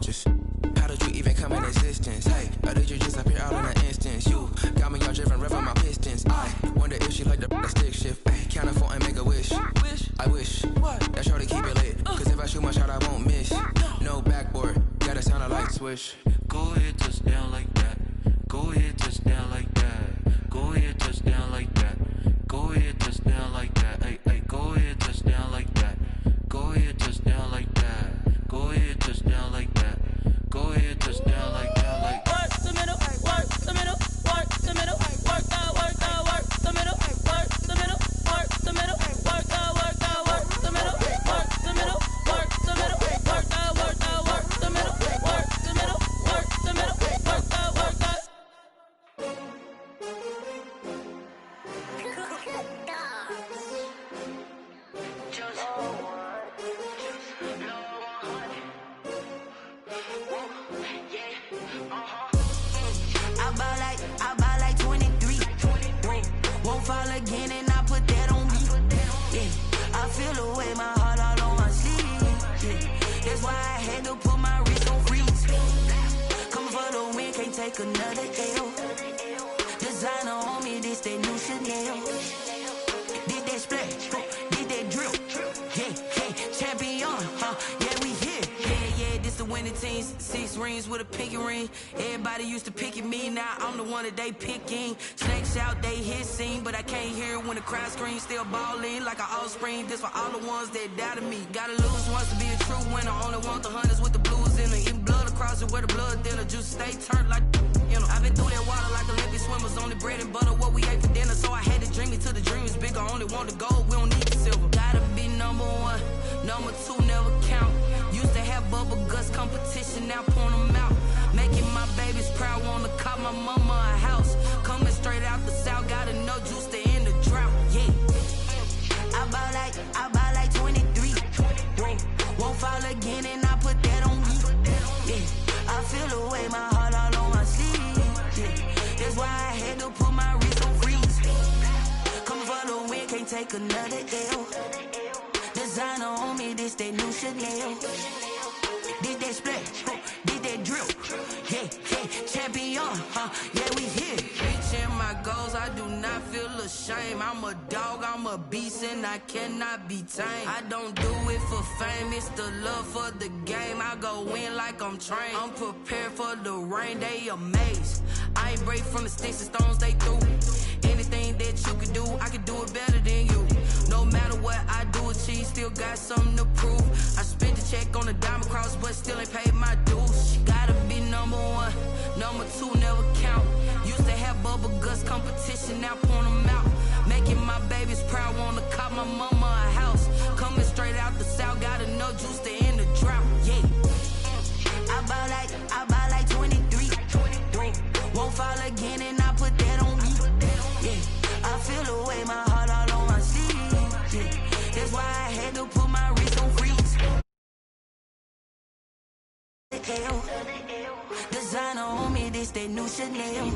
Just how did you even come in existence? Hey, or did you just appear out in an instance? You got me all driven, revving my pistons. I wonder if she like the stick shift. Hey, count it 4 and make a wish. I wish that's sure to keep it lit. Cause if I shoot my shot, I won't miss. No backboard, gotta sound a light switch. Go ahead, touch down like that. Go ahead, touch down like that. Go ahead, touch down like that. Go ahead, touch down like that. Hey, hey, go ahead, touch down like that. Go ahead, touch down like that. Go ahead, touch down like that. Go ahead, touch down like that. Like work the middle, work the middle, work the middle, work the middle, work the middle, work the middle, work the middle, work the middle, work the middle, work the middle, work the middle, work the middle, work the middle, work the. I buy like 23. Won't fall again and I put that on me. Yeah, I feel the way, my heart all on my sleeve. Yeah, that's why I had to put my wrist on freeze. Coming for the win, can't take another L. Designer on me, this that new Chanel. Did that splash, did that drill. Yeah, champion, yeah, we here. Yeah, this the winning team. 6 rings with a pinky ring. Everybody used to pick at me, now I'm the one that they picking. Snakes out, they hissing, but I can't hear when the crowd screams. Still balling like an offspring. This for all the ones that doubted me. Gotta lose once to be a true winner. Only want the hunters with the blues in it. Eating blood across it where the blood thinner. Juice stay turned like, you know. I've been through that water like Olympic swimmers. Only bread and butter, what we ate for dinner. So I had to dream it till the dream is bigger. Only want the gold, we don't need the silver. Gotta be number 1, number 2 never count. Used to have bubble guts competition, now point them out. Making my babies proud, wanna call my mama a house. Coming straight out the south, gotta know juice to end the drought. Yeah, I buy like 23. Won't fall again and I put that on me. Yeah, I feel the way, my heart all on my sleeve. Yeah, that's why I had to put my wrist on freeze. Coming for the win, can't take another L. Designer on me, this that new Chanel. Did that splash, did that drill. Yeah, champion, yeah, we here. Reaching my goals, I do not feel ashamed. I'm a dog, I'm a beast, and I cannot be tamed. I don't do it for fame, it's the love for the game. I go in like I'm trained. I'm prepared for the rain, they amazed. I ain't break from the sticks and stones they threw. Anything that you can do, I can do it better than you. No matter what I do, achieve, still got something to prove. I spent the check on the diamond cross, but still ain't paid my dues. Gotta be number 1, number 2 never count. Used to have bubble guts competition, now point them out. Making my babies proud, wanna call my mama a house. Coming straight out the south, gotta know juice to end the drought. Yeah, I buy like 23. Won't fall again and I put that on me. Yeah, I feel the way, my heart all on my sleeve. Yeah, that's why I had to put my wrist on freeze. Designer on me, this that new Chanel.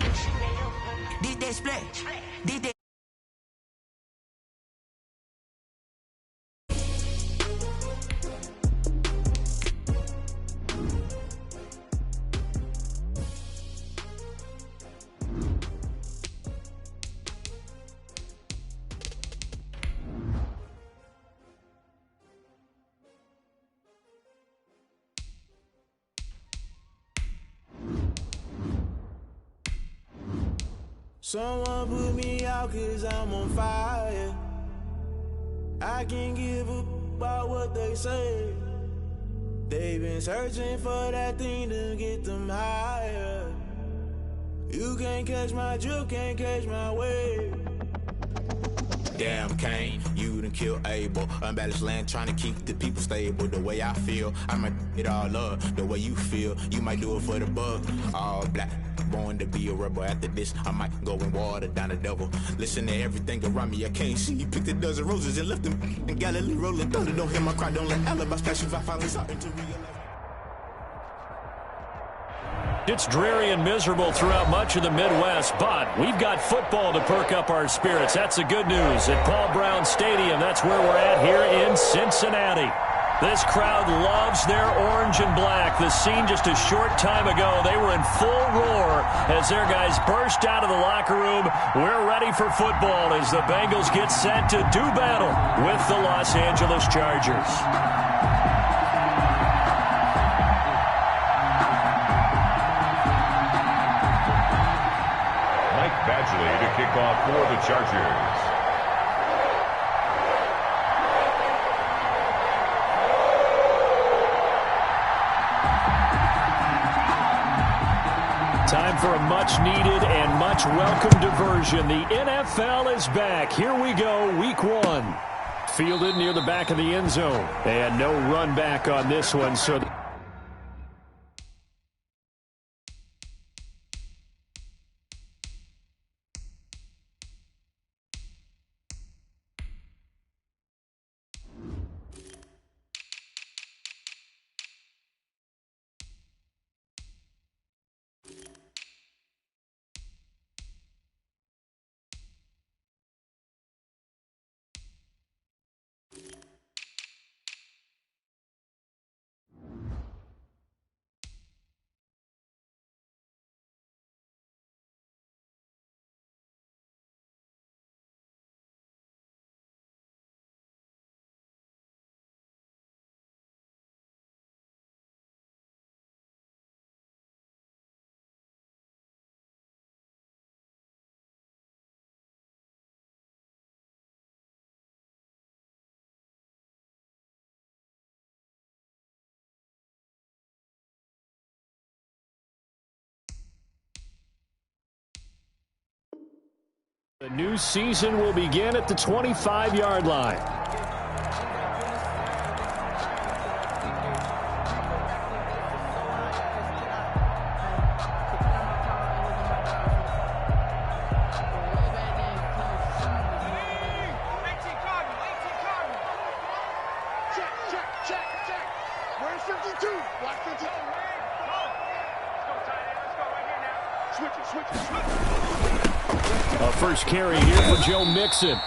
Did that splash, did that. Someone put me out cause I'm on fire. I can't give a about what they say. They've been searching for that thing to get them higher. You can't catch my drift, can't catch my wave. Damn Kane, you done killed Abel. Unbalanced land, trying to keep the people stable. The way I feel, I might it all up. The way you feel, you might do it for the buck. All black, born to be a rebel. After this, I might go and water down the devil. Listen to everything around me, I can't see. Picked a dozen roses and left them in Galilee rolling thunder. Don't hear my cry, don't let alibis pass you if I finally saw into real life. It's dreary and miserable throughout much of the Midwest, but we've got football to perk up our spirits. That's the good news at Paul Brown Stadium. That's where we're at here in Cincinnati. This crowd loves their orange and black. The scene just a short time ago, they were in full roar as their guys burst out of the locker room. We're ready for football as the Bengals get set to do battle with the Los Angeles Chargers. Mike Badgley to kick off for the Chargers. Time for a much-needed and much-welcome diversion. The NFL is back. Here we go, Week 1. Fielded near the back of the end zone. And no run back on this one, so... The new season will begin at the 25-yard line. Check. Where's 52? Watch 52. Switch it. A first carry here for Joe Mixon.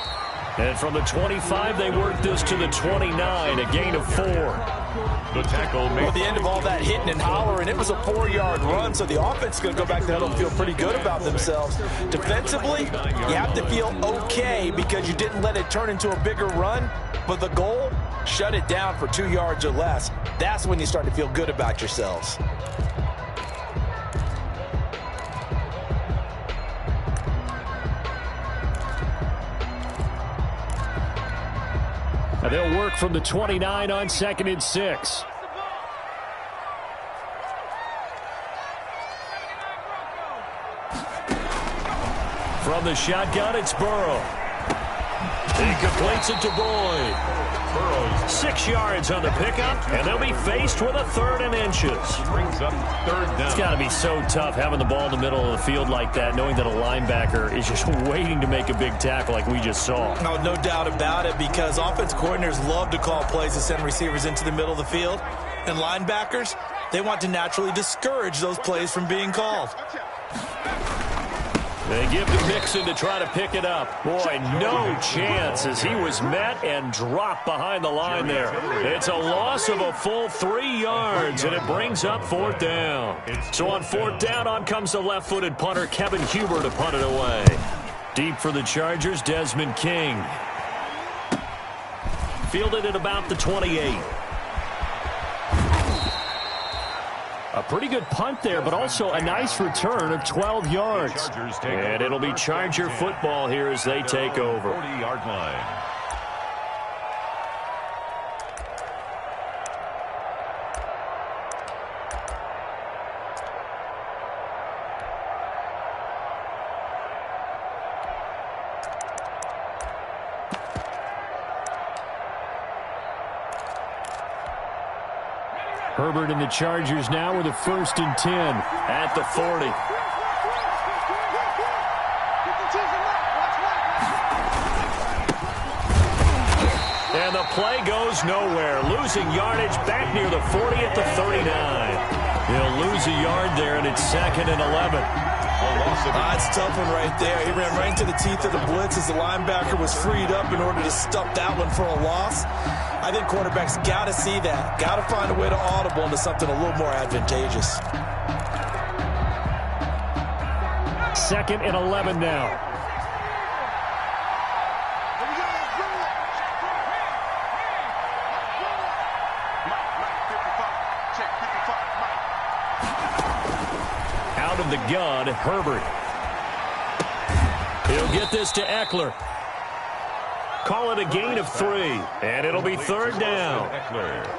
And from the 25, they work this to the 29, a gain of 4. The tackle made. At the end of all that hitting and hollering, it was a 4-yard run, so the offense is going to go back to the huddle and feel pretty good about themselves. Defensively, you have to feel okay because you didn't let it turn into a bigger run, but the goal, shut it down for 2 yards or less. That's when you start to feel good about yourselves. And they'll work from the 29 on 2nd and 6. From the shotgun, it's Burrow. He completes it to Boyd. Burrow's 6 yards on the pickup, and they'll be faced with a 3rd and inches. Brings up 3rd down. It's got to be so tough having the ball in the middle of the field like that, knowing that a linebacker is just waiting to make a big tackle like we just saw. Oh, no doubt about it, because offense coordinators love to call plays to send receivers into the middle of the field. And linebackers, they want to naturally discourage those plays from being called. They give to Mixon to try to pick it up. Boy, no chance as he was met and dropped behind the line there. It's a loss of a full 3 yards, and it brings up 4th down. So on 4th down, on comes the left-footed punter, Kevin Huber, to punt it away. Deep for the Chargers, Desmond King. Fielded at about the 28. A pretty good punt there, but also a nice return of 12 yards. And it'll be Charger football here as they take over. 40-yard line. Herbert and the Chargers now with a 1st and 10 at the 40. And the play goes nowhere. Losing yardage back near the 40 at the 39. He'll lose a yard there, and it's 2nd and 11. It's a tough one right there. He ran right into the teeth of the blitz as the linebacker was freed up in order to stuff that one for a loss. I think quarterbacks got to see that. Got to find a way to audible into something a little more advantageous. 2nd and 11 now. Out of the gun, Herbert. He'll get this to Eckler. Call it a gain of 3, and it'll be 3rd down.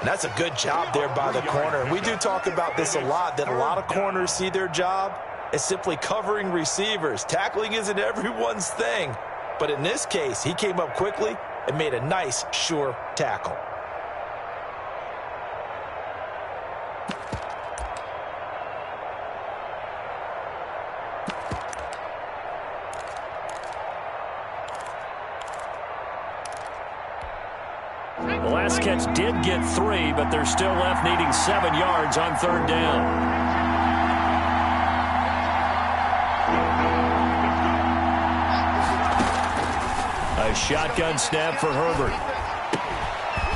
That's a good job there by the corner. And we do talk about this a lot, that a lot of corners see their job as simply covering receivers. Tackling isn't everyone's thing. But in this case, he came up quickly and made a nice, sure tackle. The last catch did get 3, but they're still left needing 7 yards on 3rd down. A shotgun snap for Herbert.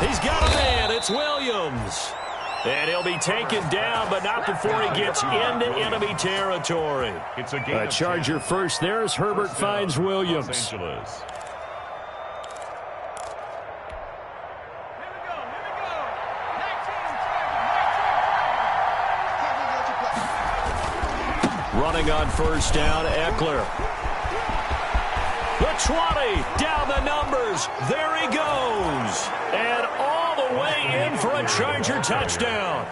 He's got a man. It's Williams. And he'll be taken down, but not before he gets into enemy territory. It's a Charger first there as Herbert finds Williams. Running on 1st down, Eckler. The 20, down the numbers. There he goes. And all the way in for a Charger touchdown.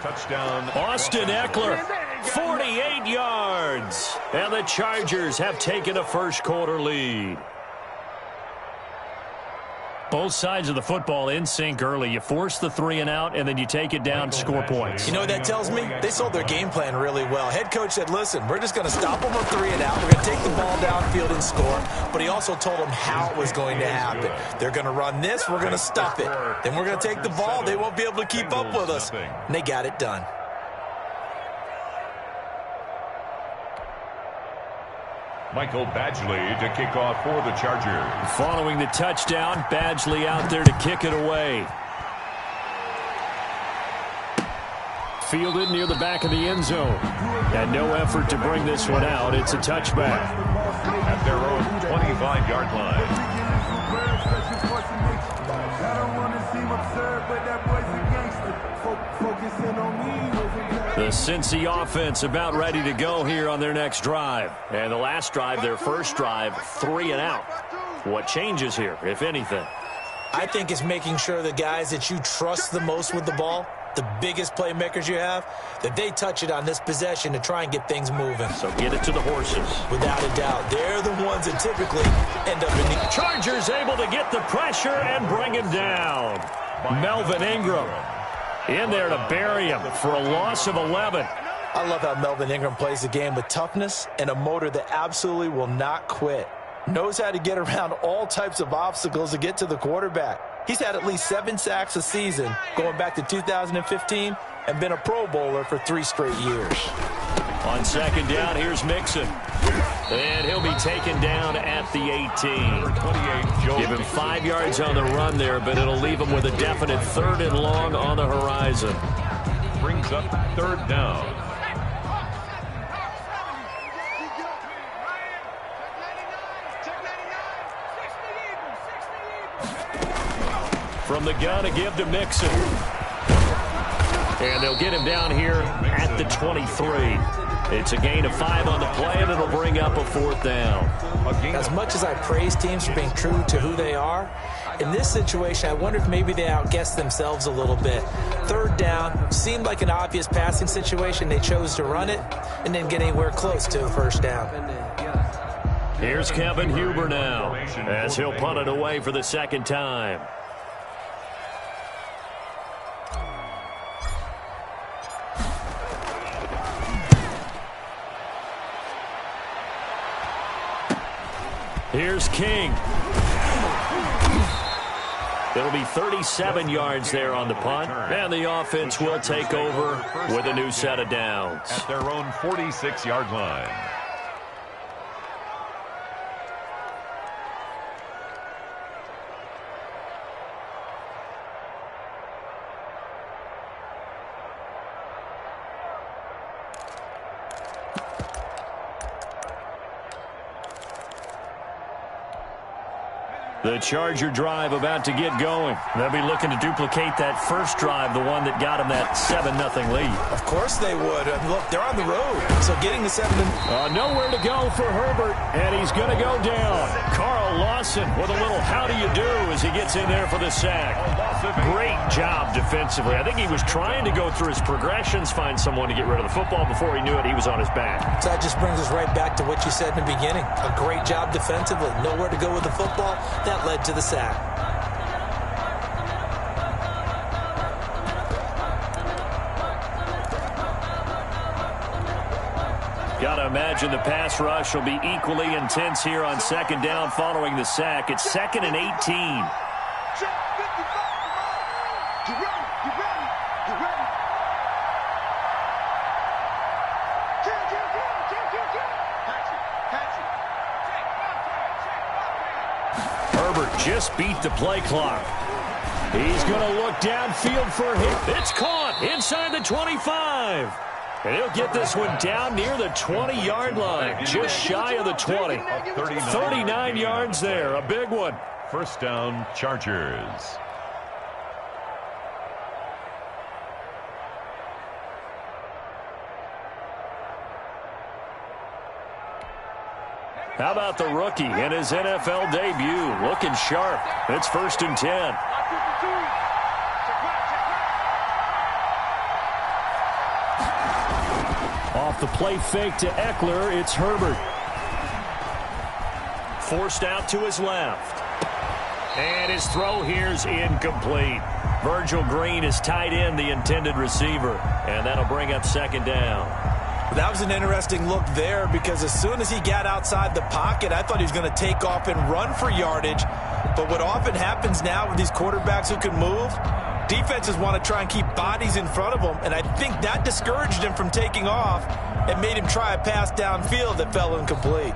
Austin Eckler, 48 yards. And the Chargers have taken a first-quarter lead. Both sides of the football in sync early. You force the 3 and out, and then you take it down to score points. You know what that tells me? They sold their game plan really well. Head coach said, listen, we're just going to stop them on 3 and out. We're going to take the ball downfield and score. But he also told them how it was going to happen. They're going to run this. We're going to stuff it. Then we're going to take the ball. They won't be able to keep up with us. And they got it done. Michael Badgley to kick off for the Chargers. Following the touchdown, Badgley out there to kick it away. Fielded near the back of the end zone. And no effort to bring this one out. It's a touchback. At their own 25-yard line. The Cincy offense about ready to go here on their next drive. And the last drive, their first drive, 3 and out. What changes here, if anything? I think it's making sure the guys that you trust the most with the ball, the biggest playmakers you have, that they touch it on this possession to try and get things moving. So get it to the horses. Without a doubt. They're the ones that typically end up in the... Chargers able to get the pressure and bring him down. Melvin Ingram in there to bury him for a loss of 11. I love how Melvin Ingram plays the game with toughness and a motor that absolutely will not quit. Knows how to get around all types of obstacles to get to the quarterback. He's had at least 7 sacks a season going back to 2015 and been a Pro Bowler for 3 straight years. On 2nd down, here's Mixon. And he'll be taken down at the 18. Give him 5 yards on the run there, but it'll leave him with a definite 3rd and long on the horizon. Brings up 3rd down. From the gun, a give to Mixon. And they'll get him down here at the 23. It's a gain of 5 on the play, and it'll bring up a 4th down. As much as I praise teams for being true to who they are, in this situation, I wonder if maybe they outguessed themselves a little bit. 3rd down seemed like an obvious passing situation. They chose to run it and didn't get anywhere close to a 1st down. Here's Kevin Huber now as he'll punt it away for the 2nd time. Here's King. It'll be 37 yards there on the punt, and the offense will take over with a new set of downs. At their own 46-yard line. The Charger drive about to get going. They'll be looking to duplicate that first drive, the one that got them that 7-0 lead. Of course they would. Look, they're on the road, so getting the 7. Nowhere to go for Herbert, and he's going to go down. Carl Lawson with a little how do you do as he gets in there for the sack. Great job defensively. I think he was trying to go through his progressions, find someone to get rid of the football. Before he knew it, he was on his back. So that just brings us right back to what you said in the beginning. A great job defensively. Nowhere to go with the football. That led to the sack. Got to imagine the pass rush will be equally intense here on second down following the sack. It's 2nd and 18. Just beat the play clock. He's going to look downfield for him. It's caught inside the 25. And he'll get this one down near the 20-yard line, just shy of the 20. 39 yards there, a big one. First down, Chargers. How about the rookie in his NFL debut? Looking sharp. It's 1st and 10. Off the play fake to Eckler, it's Herbert. Forced out to his left. And his throw here's incomplete. Virgil Green is tight end, the intended receiver. And that'll bring up 2nd down. That was an interesting look there because as soon as he got outside the pocket, I thought he was going to take off and run for yardage. But what often happens now with these quarterbacks who can move, defenses want to try and keep bodies in front of them. And I think that discouraged him from taking off and made him try a pass downfield that fell incomplete.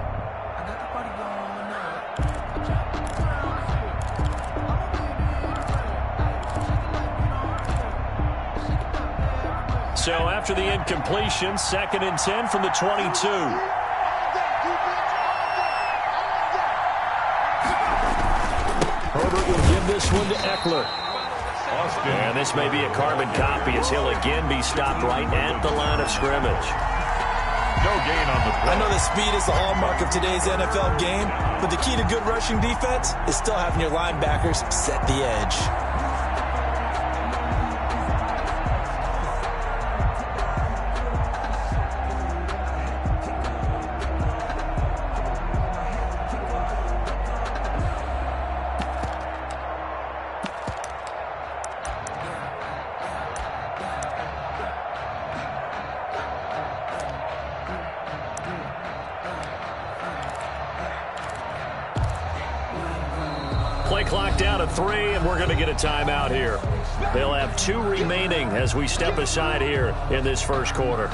So after the incompletion, 2nd and 10 from the 22. Herbert will give this one to Eckler. And this may be a carbon copy as he'll again be stopped right at the line of scrimmage. No gain on the play. I know that speed is the hallmark of today's NFL game, but the key to good rushing defense is still having your linebackers set the edge. Play clock down to 3, and we're going to get a timeout here. They'll have 2 remaining as we step aside here in this first quarter.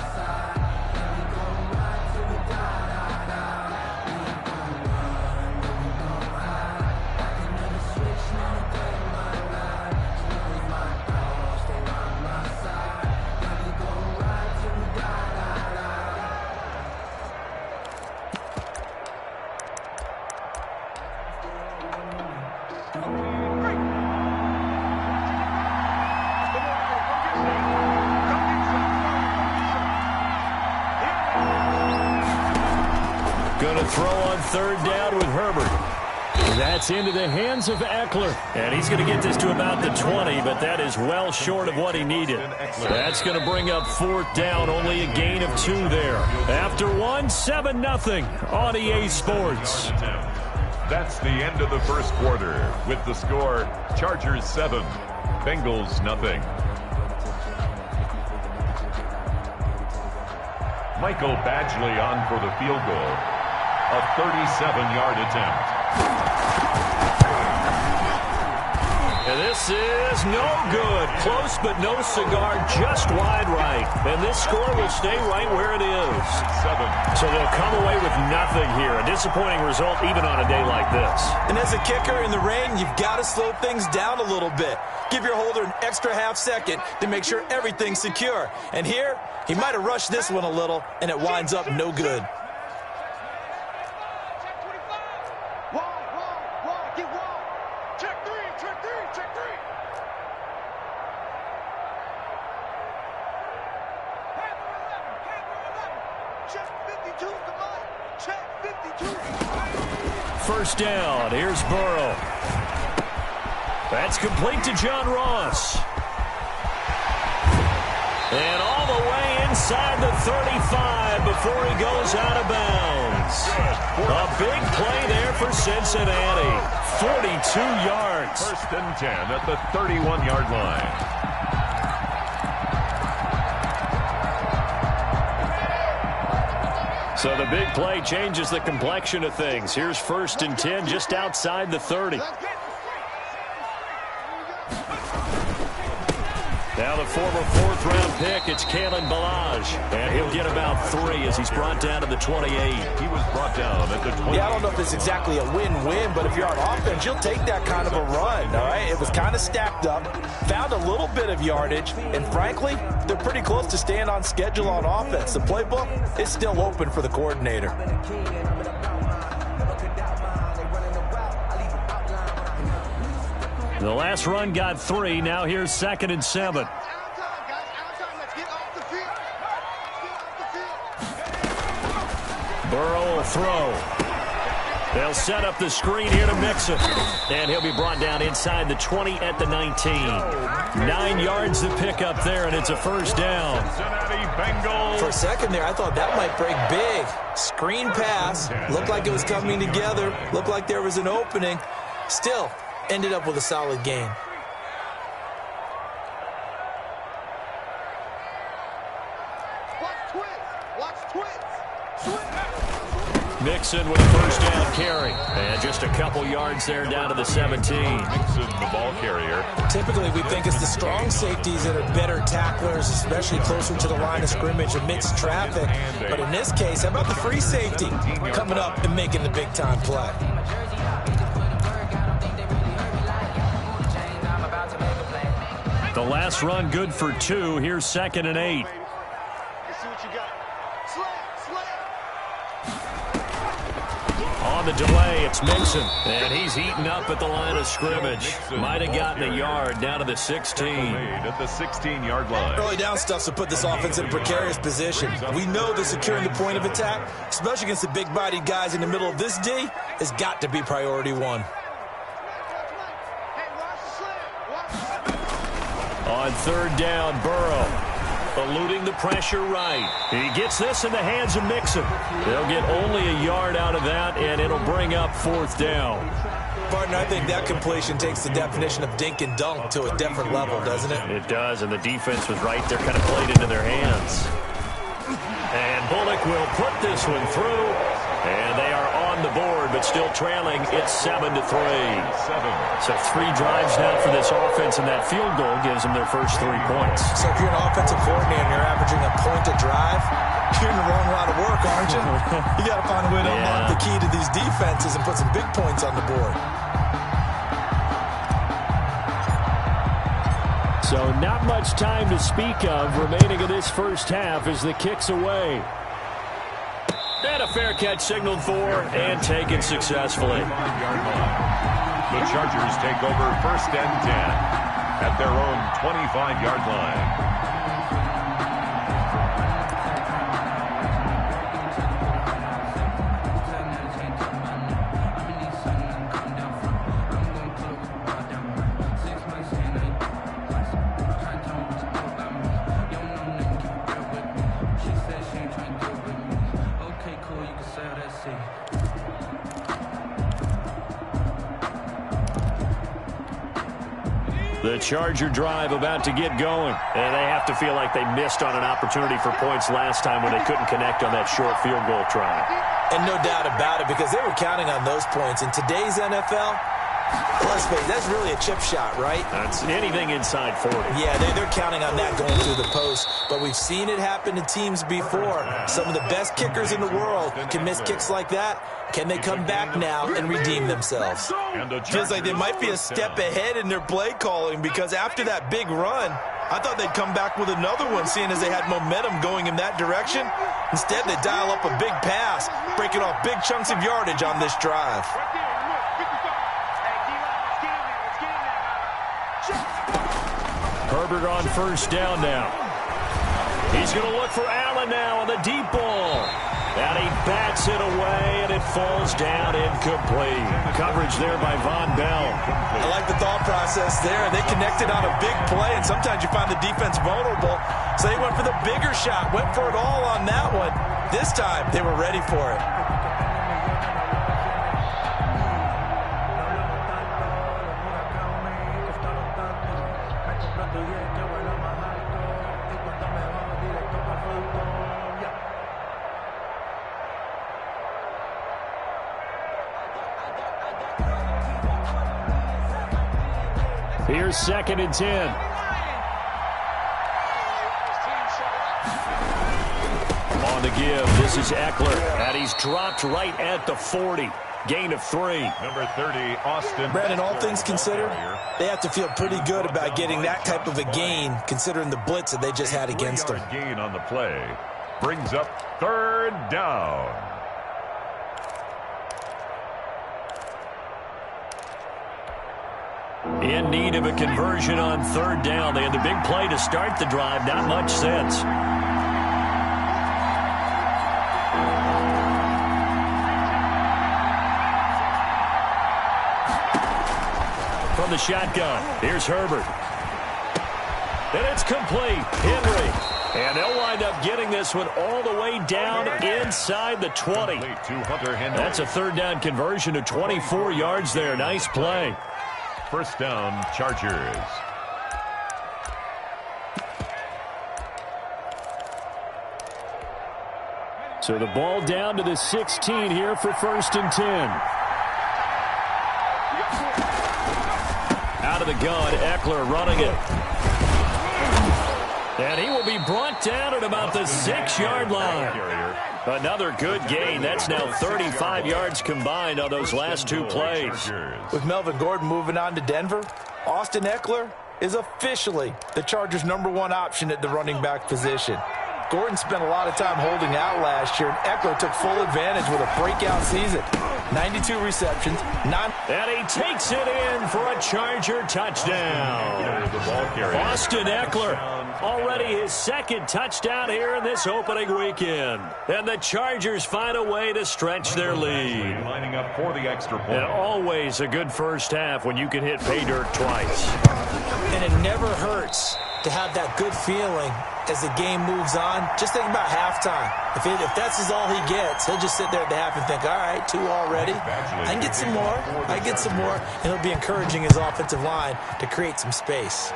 Going to throw on 3rd down with Herbert. That's into the hands of Eckler. And he's going to get this to about the 20, but that is well short of what he needed. That's going to bring up 4th down, only a gain of 2 there. After 1, 7-0 on EA Sports. That's the end of the first quarter with the score Chargers 7, Bengals 0. Michael Badgley on for the field goal. A 37-yard attempt. And this is no good. Close but no cigar, just wide right. And this score will stay right where it is. 7. So they'll come away with nothing here. A disappointing result even on a day like this. And as a kicker in the rain, you've got to slow things down a little bit. Give your holder an extra half second to make sure everything's secure. And here, he might have rushed this one a little, and it winds up no good. Get wide. Check three, check three. Check 52, come on. Check 52. First down. Here's Burrow. That's complete to John Ross. And all the way inside the 35 before he goes out of bounds. A big play there for Cincinnati. 42 yards. First and 10 at the 31-yard line. So the big play changes the complexion of things. Here's first and 10 just outside the 30. Now the former fourth-round pick, it's Kalen Ballage. And he'll get about 3 as he's brought down to the 28. He was brought down at the 28. Yeah, I don't know if it's exactly a win-win, but if you're on offense, you'll take that kind of a run, all right? It was kind of stacked up, found a little bit of yardage, and frankly, they're pretty close to staying on schedule on offense. The playbook is still open for the coordinator. The last run got 3. Now here's 2nd and 7. Burrow will throw. They'll set up the screen here to Mixon. And he'll be brought down inside the 20 at the 19. 9 yards to pick up there, and it's a first down. Cincinnati Bengals. For a second there, I thought that might break big. Screen pass. Looked like it was coming together. Looked like there was an opening. Still ended up with a solid game. Mixon with a first down carry. And just a couple yards there down to the 17. Mixon, the ball carrier. Typically, we think it's the strong safeties that are better tacklers, especially closer to the line of scrimmage amidst traffic. But in this case, how about the free safety coming up and making the big-time play? The last run good for 2. Here's 2nd and 8. Let's see what you got. On the delay, it's Mixon. And he's eaten up at the line of scrimmage. Might have gotten a yard down to the 16. At the 16-yard line. Early down stuff to put this offense in a precarious position. We know that securing the point of attack, especially against the big-bodied guys in the middle of this D, has got to be priority 1. On 3rd down, Burrow eluding the pressure right. He gets this in the hands of Mixon. They'll get only a yard out of that, and it'll bring up 4th down. Partner, I think that completion takes the definition of dink and dunk to a different level, doesn't it? It does, and the defense was right there, kind of played into their hands. And Bullock will put this one through, and they are on the board, but still trailing. It's 7-3. So 3 drives now for this offense, and that field goal gives them their first 3 points. So if you're an offensive coordinator and you're averaging a point a drive, you're in the wrong line of work, aren't you? You got to find a way to unlock the key to these defenses and put some big points on the board. So not much time to speak of remaining in this first half as the kick's away. And a fair catch signaled for and taken successfully. The Chargers take over 1st and 10 at their own 25-yard line. The Charger drive about to get going. And they have to feel like they missed on an opportunity for points last time when they couldn't connect on that short field goal try. And no doubt about it, because they were counting on those points. In today's NFL, let's face it, that's really a chip shot, right? That's anything inside 40. Yeah, they're counting on that going through the post. But we've seen it happen to teams before. Some of the best kickers in the world can miss kicks like that. Can they come back now and redeem themselves? Feels like they might be a step ahead in their play calling, because after that big run, I thought they'd come back with another one, seeing as they had momentum going in that direction. Instead, they dial up a big pass, breaking off big chunks of yardage on this drive. Herbert on first down now. He's going to look for Allen now on the deep ball. And he bats it away, and it falls down incomplete. Coverage there by Von Bell. I like the thought process there. They connected on a big play, and sometimes you find the defense vulnerable. So they went for the bigger shot, went for it all on that one. This time, they were ready for it. Here's 2nd and 10. On the give, this is Eckler, and he's dropped right at the 40. Gain of 3. Number 30, Austin. Brandon, all things considered, they have to feel pretty good about getting that type of a gain, considering the blitz that they just had against them. Gain on the play brings up 3rd down. In need of a conversion on 3rd down. They had the big play to start the drive. Not much sense. From the shotgun, here's Herbert. And it's complete. Henry. And they'll wind up getting this one all the way down inside the 20. That's a 3rd down conversion to 24 yards there. Nice play. 1st down, Chargers. So the ball down to the 16 here for 1st and 10. Out of the gun, Eckler running it. And he will be brought down at about the 6-yard line. Another good gain. That's now 35 yards combined on those last 2 plays. With Melvin Gordon moving on to Denver, Austin Eckler is officially the Chargers' #1 option at the running back position. Gordon spent a lot of time holding out last year, and Eckler took full advantage with a breakout season. 92 receptions. And he takes it in for a Charger touchdown. Austin Eckler, already his 2nd touchdown here in this opening weekend. And the Chargers find a way to stretch their lead. Lining up for the extra point. And always a good first half when you can hit pay dirt twice. And it never hurts to have that good feeling as the game moves on. Just think about halftime. If that's all he gets, he'll just sit there at the half and think, all right, 2 already. I can get some more. I get some more. And he'll be encouraging his offensive line to create some space.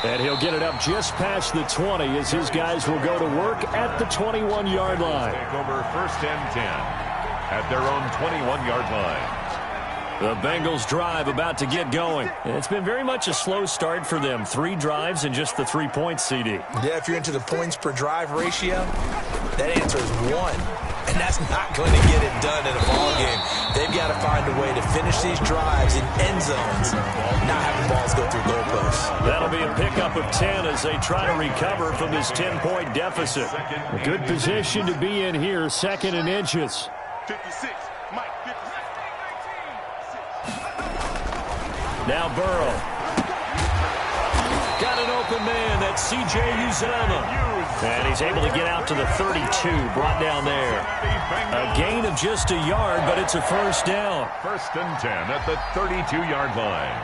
And he'll get it up just past the 20 as his guys will go to work at the 21-yard line. Take over 1st and 10 at their own 21-yard line. The Bengals drive about to get going. It's been very much a slow start for them. 3 drives and just the 3 points, CD. Yeah, if you're into the points per drive ratio, that answer is 1. And that's not going to get it done in a ball game. They've got to find a way to finish these drives in end zones, not having balls go through goalposts. That'll be a pickup of 10 as they try to recover from this 10-point deficit. A good position to be in here, 2nd and inches. 56, Mike, 56. Now Burrow. Got an open man. That's C.J. Uzomah. And he's able to get out to the 32. Brought down there. A gain of just a yard, but it's a 1st down. 1st and 10 at the 32-yard line.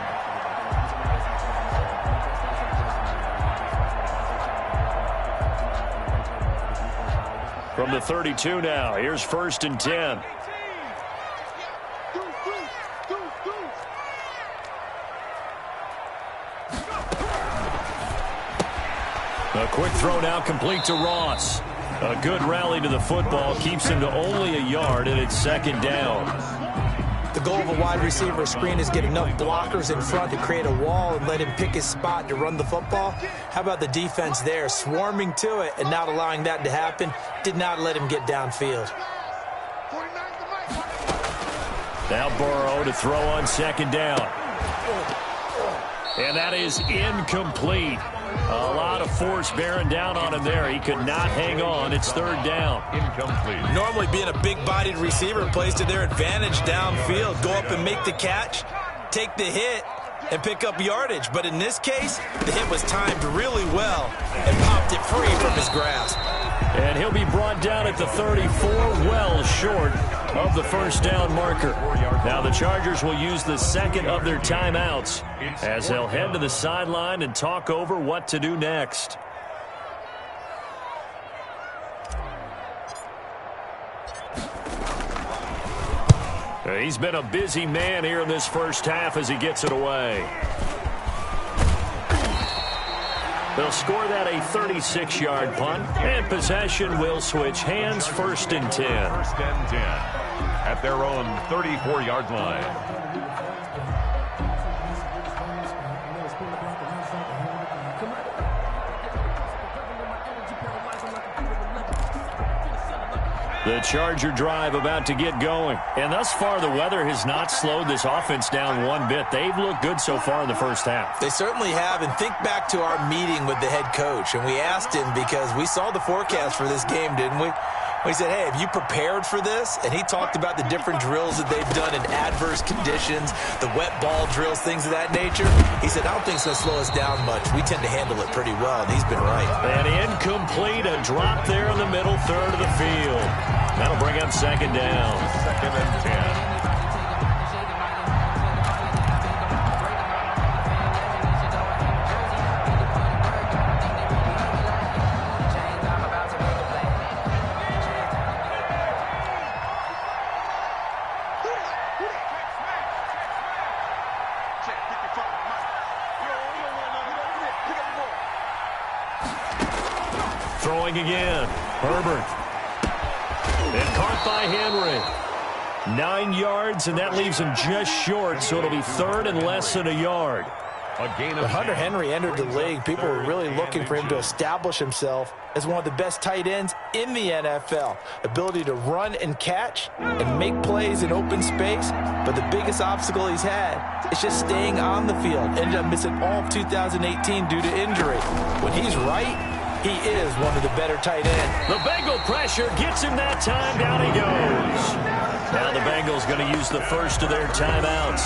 From the 32 now. Here's 1st and 10. A quick throw now complete to Ross. A good rally to the football keeps him to only a yard, and it's 2nd down. The goal of a wide receiver screen is get enough blockers in front to create a wall and let him pick his spot to run the football. How about the defense there, swarming to it and not allowing that to happen? Did not let him get downfield. Now Burrow to throw on 2nd down. And that is incomplete. A lot of force bearing down on him there. He could not hang on. It's third down. Incomplete. Normally being a big-bodied receiver plays to their advantage downfield. Go up and make the catch, take the hit, and pick up yardage. But in this case, the hit was timed really well and popped it free from his grasp. And he'll be brought down at the 34, well short of the first down marker. Now the Chargers will use the second of their timeouts as they'll head to the sideline and talk over what to do next. He's been a busy man here in this first half as he gets it away. They'll score that a 36-yard punt, and possession will switch hands, 1st and 10. 1st and 10 at their own 34-yard line. The Charger drive about to get going. And thus far, the weather has not slowed this offense down one bit. They've looked good so far in the first half. They certainly have. And think back to our meeting with the head coach. And we asked him because we saw the forecast for this game, didn't we? We said, hey, have you prepared for this? And he talked about the different drills that they've done in adverse conditions, the wet ball drills, things of that nature. He said, I don't think it's going to slow us down much. We tend to handle it pretty well, and he's been right. And incomplete, a drop there in the middle third of the field. That'll bring up second down. 2nd and 10. Throwing again. Herbert. And caught by Henry. 9 yards, and that leaves him just short, so it'll be 3rd and less than a yard. When Hunter Henry entered the league, people were really looking for him to establish himself as one of the best tight ends in the NFL. Ability to run and catch and make plays in open space. But the biggest obstacle he's had is just staying on the field. Ended up missing all of 2018 due to injury. When he's right, he is one of the better tight ends. The Bengal pressure gets him that time. Down he goes. Now the Bengals going to use the first of their timeouts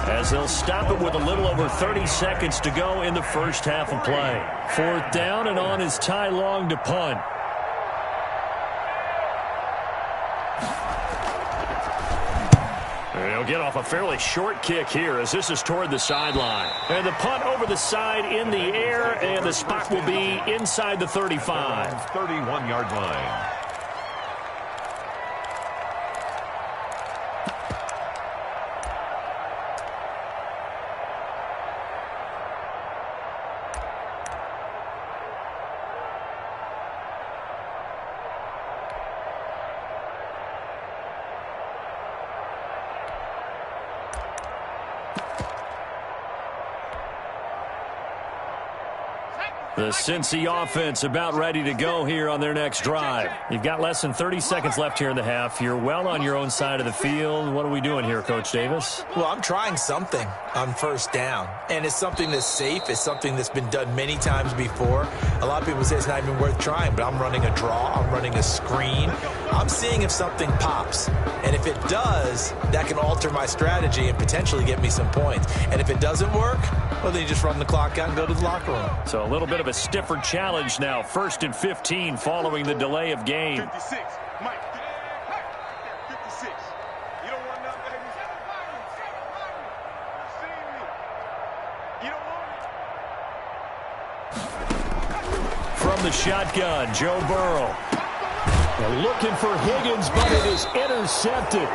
as they'll stop it with a little over 30 seconds to go in the first half of play. 4th down, and on is Ty Long to punt. He'll get off a fairly short kick here as this is toward the sideline. And the punt over the side in the air, and the spot will be inside the 35. 31-yard line. The Cincy offense about ready to go here on their next drive. You've got less than 30 seconds left here in the half. You're well on your own side of the field. What are we doing here, Coach Davis? Well, I'm trying something on 1st down, and it's something that's safe. It's something that's been done many times before. A lot of people say it's not even worth trying, but I'm running a draw. I'm running a screen. I'm seeing if something pops, and if it does, that can alter my strategy and potentially get me some points. And if it doesn't work, well, then you just run the clock out and go to the locker room. So a little bit of a stiffer challenge now. 1st and 15 following the delay of game. 56. Mike. 56. You don't want nothing, baby. You don't want it. From the shotgun, Joe Burrow. They're looking for Higgins, but it is intercepted.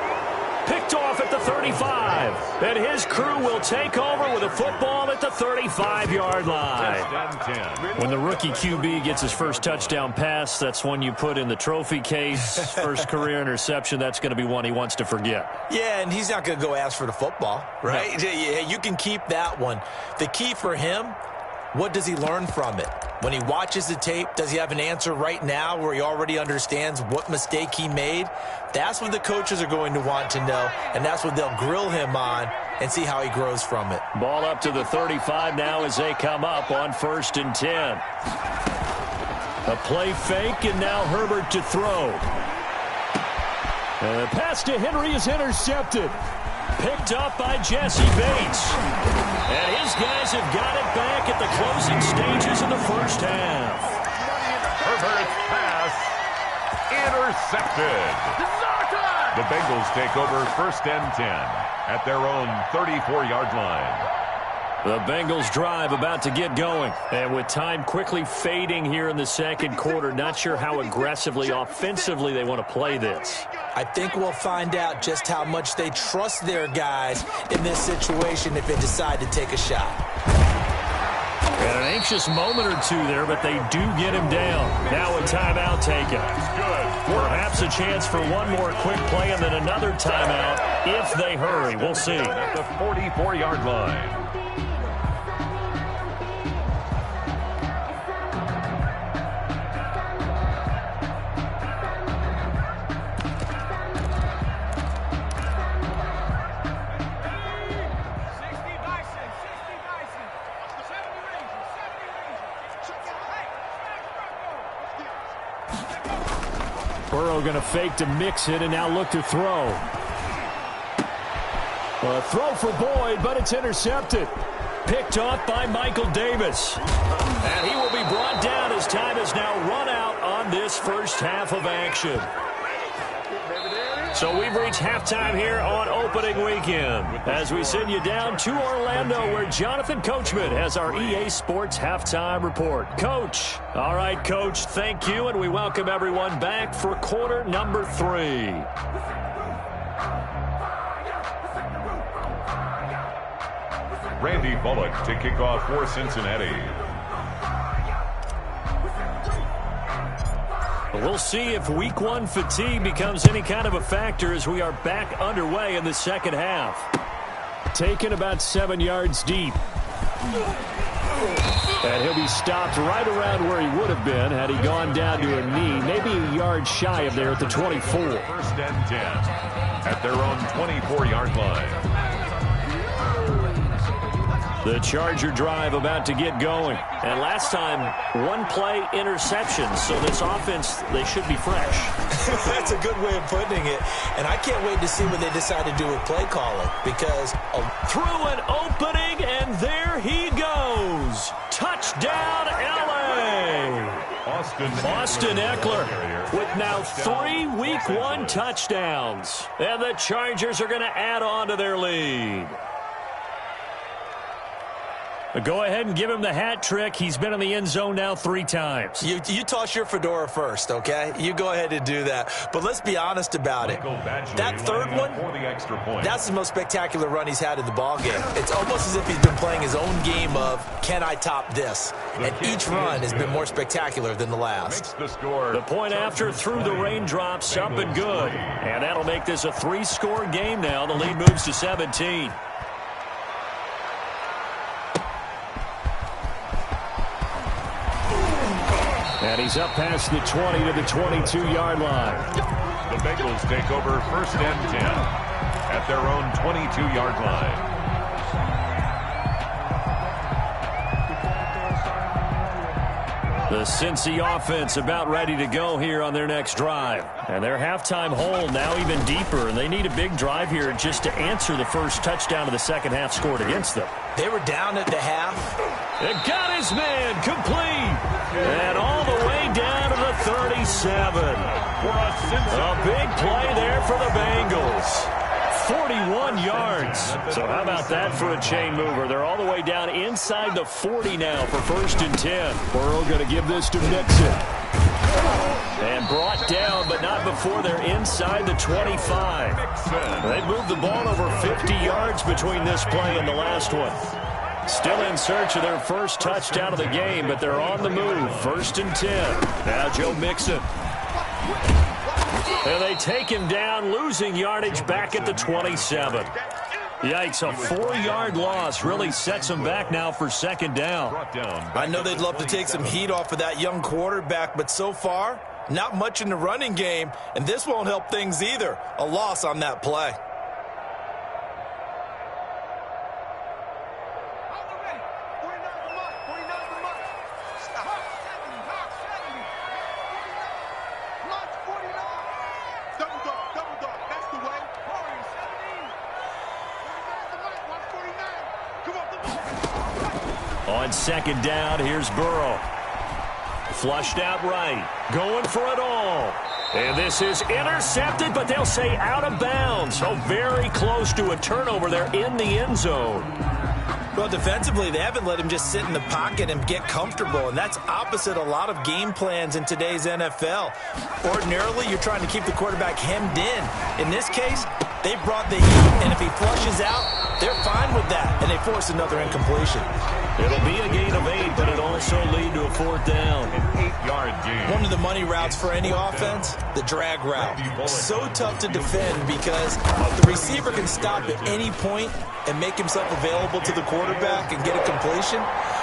Picked off at the 35. And his crew will take over with a football at the 35-yard line. When the rookie QB gets his first touchdown pass, that's one you put in the trophy case. First career interception, that's going to be one he wants to forget. Yeah, and he's not going to go ask for the football, right? No. You can keep that one. The key for him what does he learn from it? When he watches the tape, does he have an answer right now where he already understands what mistake he made? That's what the coaches are going to want to know, and that's what they'll grill him on and see how he grows from it. Ball up to the 35 now as they come up on 1st and 10. A play fake, and now Herbert to throw. And the pass to Henry is intercepted. Picked up by Jesse Bates. And his guys have got it back at the closing stages of the first half. Herbert's pass intercepted. The Bengals take over 1st and 10 at their own 34-yard line. The Bengals drive about to get going. And with time quickly fading here in the second quarter, not sure how aggressively, offensively they want to play this. I think we'll find out just how much they trust their guys in this situation if they decide to take a shot. And an anxious moment or two there, but they do get him down. Now a timeout taken. Perhaps a chance for one more quick play and then another timeout if they hurry. We'll see. At the 44-yard line. Burrow going to fake to mix it and now look to throw. A throw for Boyd, but it's intercepted. Picked off by Michael Davis. And he will be brought down as time has now run out on this first half of action. So we've reached halftime here on opening weekend as we send you down to Orlando where Jonathan Coachman has our EA Sports halftime report. Coach. All right, Coach, thank you, and we welcome everyone back for quarter number 3. Randy Bullock to kick off for Cincinnati. We'll see if week 1 fatigue becomes any kind of a factor as we are back underway in the second half. Taken about 7 yards deep. And he'll be stopped right around where he would have been had he gone down to a knee, maybe a yard shy of there at the 24. 1st and 10 at their own 24-yard line. The Charger drive about to get going. And last time, 1 play interception. So this offense, they should be fresh. That's a good way of putting it. And I can't wait to see what they decide to do with play calling. Because through an opening, and there he goes. Touchdown, L.A. Austin Eckler with now 3 week 1 touchdowns. And the Chargers are going to add on to their lead. Go ahead and give him the hat trick. He's been in the end zone now 3 times. You toss your fedora first, okay? You go ahead and do that. But let's be honest about it. That third one, that's the most spectacular run he's had in the ballgame. It's almost as if he's been playing his own game of, can I top this? And each run has been more spectacular than the last. The point after through the raindrops, up and good. And that'll make this a 3-score game now. The lead moves to 17. And he's up past the 20 to the 22-yard line. The Bengals take over 1st and 10 at their own 22-yard line. The Cincy offense about ready to go here on their next drive. And their halftime hole now even deeper. And they need a big drive here just to answer the first touchdown of the second half scored against them. They were down at the half. It got his man complete. And all the way down to the 37. A big play there for the Bengals. 41 yards. So how about that for a chain mover? They're all the way down inside the 40 now for 1st and 10. Burrow going to give this to Mixon. And brought down, but not before they're inside the 25. They moved the ball over 50 yards between this play and the last one. Still in search of their first touchdown of the game, but they're on the move. 1st and 10. Now Joe Mixon. And they take him down, losing yardage back at the 27. Yikes, a 4-yard loss really sets them back now for second down. I know they'd love to take some heat off of that young quarterback, but so far, not much in the running game, and this won't help things either. A loss on that play. On second down, here's Burrow. Flushed out right. Going for it all. And this is intercepted, but they'll say out of bounds. So very close to a turnover there in the end zone. Well, defensively, they haven't let him just sit in the pocket and get comfortable, and that's opposite a lot of game plans in today's NFL. Ordinarily, you're trying to keep the quarterback hemmed in. In this case, they brought the heat, and if he flushes out, they're fine with that, and they force another incompletion. It'll be a gain of 8, but it'll also lead to a 4th down. An 8-yard gain. One of the money routes for any offense, the drag route. So tough to defend because the receiver can stop at any point and make himself available to the quarterback and get a completion.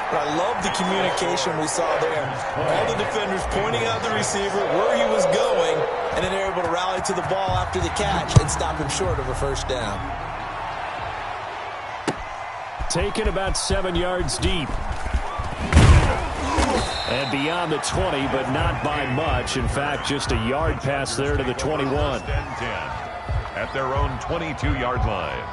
But I love the communication we saw there. All the defenders pointing out the receiver, where he was going, and then they're able to rally to the ball after the catch and stop him short of a first down. Taken about 7 yards deep. And beyond the 20, but not by much. In fact, just a yard pass there to the 21. 10 at their own 22-yard line.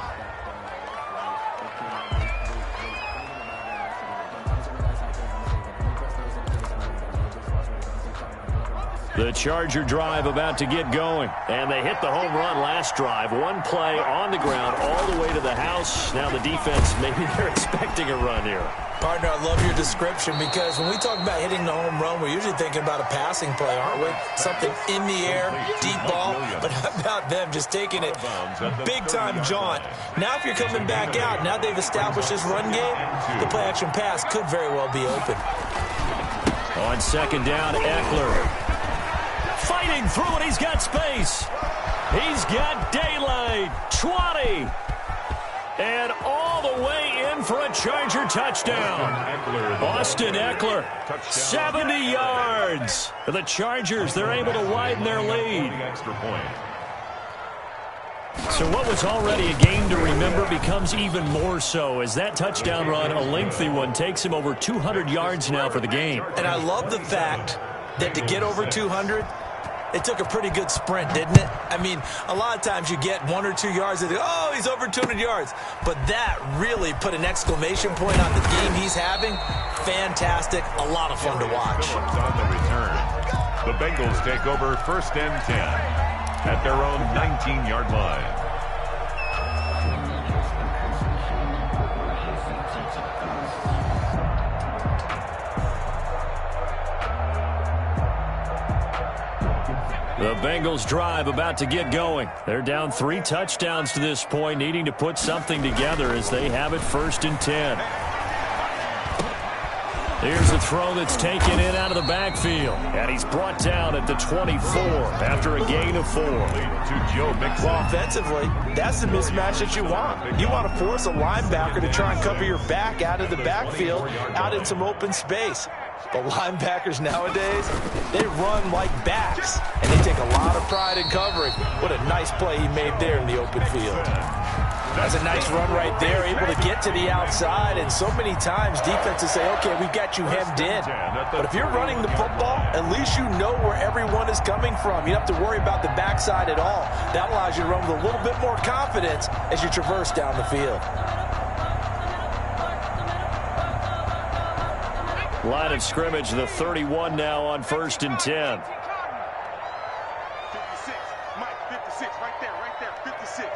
The Charger drive about to get going. And they hit the home run last drive. One play on the ground all the way to the house. Now the defense, maybe they're expecting a run here. Partner, I love your description because when we talk about hitting the home run, we're usually thinking about a passing play, aren't we? Something in the air, deep ball. But how about them just taking it big-time jaunt? Now if you're coming back out, now they've established this run game, the play-action pass could very well be open. On second down, Eckler. Fighting through it, he's got space. He's got daylight. 20. And all the way in for a Charger touchdown. Austin Eckler, 70 yards. The Chargers, they're able to widen their lead. So what was already a game to remember becomes even more so as that touchdown run, a lengthy one, takes him over 200 yards now for the game. And I love the fact that to get over 200, it took a pretty good sprint, didn't it? I mean, a lot of times you get 1 or 2 yards and oh, he's over 200 yards. But that really put an exclamation point on the game he's having. Fantastic. A lot of fun to watch. On the return, the Bengals take over 1st and 10 at their own 19-yard line. The Bengals drive about to get going. They're down 3 touchdowns to this point, needing to put something together as they have it 1st and 10. Here's a throw that's taken in out of the backfield. And he's brought down at the 24 after a gain of 4. Well, offensively, that's the mismatch that you want. You want to force a linebacker to try and cover your back out of the backfield, out in some open space. The linebackers nowadays, they run like backs, and they take a lot of pride in covering. What a nice play he made there in the open field. That's a nice run right there, able to get to the outside, and so many times defenses say, okay, we've got you hemmed in. But if you're running the football, at least you know where everyone is coming from. You don't have to worry about the backside at all. That allows you to run with a little bit more confidence as you traverse down the field. Line of scrimmage, the 31 now on 1st and 10. 56. Mike, 56. Right there, 56.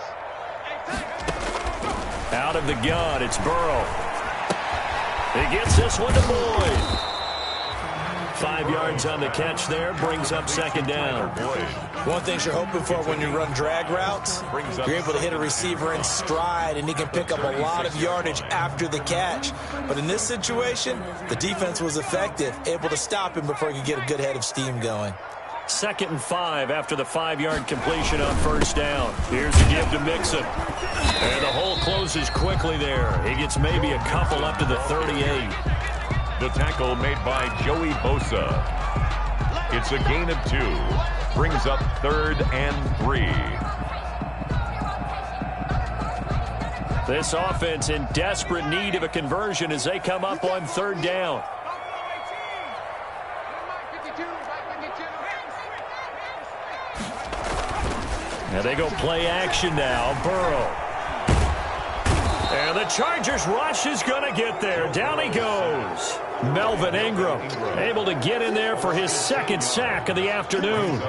Out of the gun, it's Burrow. He gets this one to Boyd. 5 yards on the catch there, brings up 2nd down. One thing you're hoping for when you run drag routes, you're able to hit a receiver in stride, and he can pick up a lot of yardage after the catch. But in this situation, the defense was effective, able to stop him before he could get a good head of steam going. 2nd and 5 after the 5-yard completion on first down. Here's the give to Mixon. And the hole closes quickly there. He gets maybe a couple up to the 38. The tackle made by Joey Bosa. It's a gain of 2. Brings up 3rd and 3. This offense in desperate need of a conversion as they come up on 3rd down. Now they go play action now. Burrow. And the Chargers rush is going to get there. Down he goes. Melvin Ingram able to get in there for his 2nd sack of the afternoon.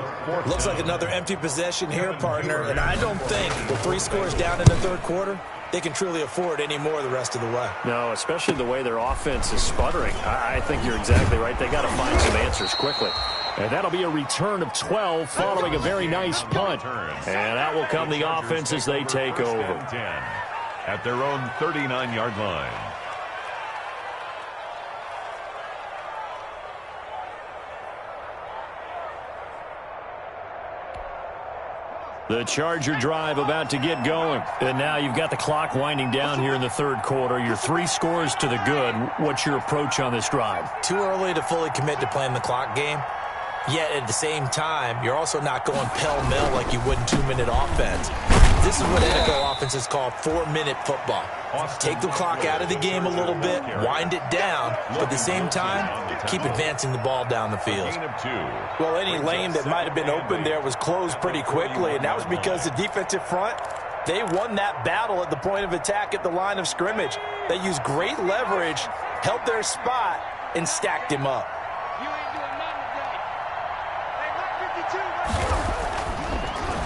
Looks like another empty possession here, partner. And I don't think with 3 scores down in the 3rd quarter, they can truly afford any more the rest of the way. No, especially the way their offense is sputtering. I think you're exactly right. They got to find some answers quickly. And that'll be a return of 12 following a very nice punt. And that will come the offense as they take over. At their own 39-yard line. The Charger drive about to get going. And now you've got the clock winding down here in the 3rd quarter. Your 3 scores to the good. What's your approach on this drive? Too early to fully commit to playing the clock game. Yet at the same time, you're also not going pell-mell like you would in 2-minute offense. This is what NFL offenses call 4-minute football. Take the clock out of the game a little bit, wind it down, but at the same time, keep advancing the ball down the field. Well, any lane that might have been open there was closed pretty quickly, and that was because the defensive front, they won that battle at the point of attack at the line of scrimmage. They used great leverage, held their spot, and stacked him up.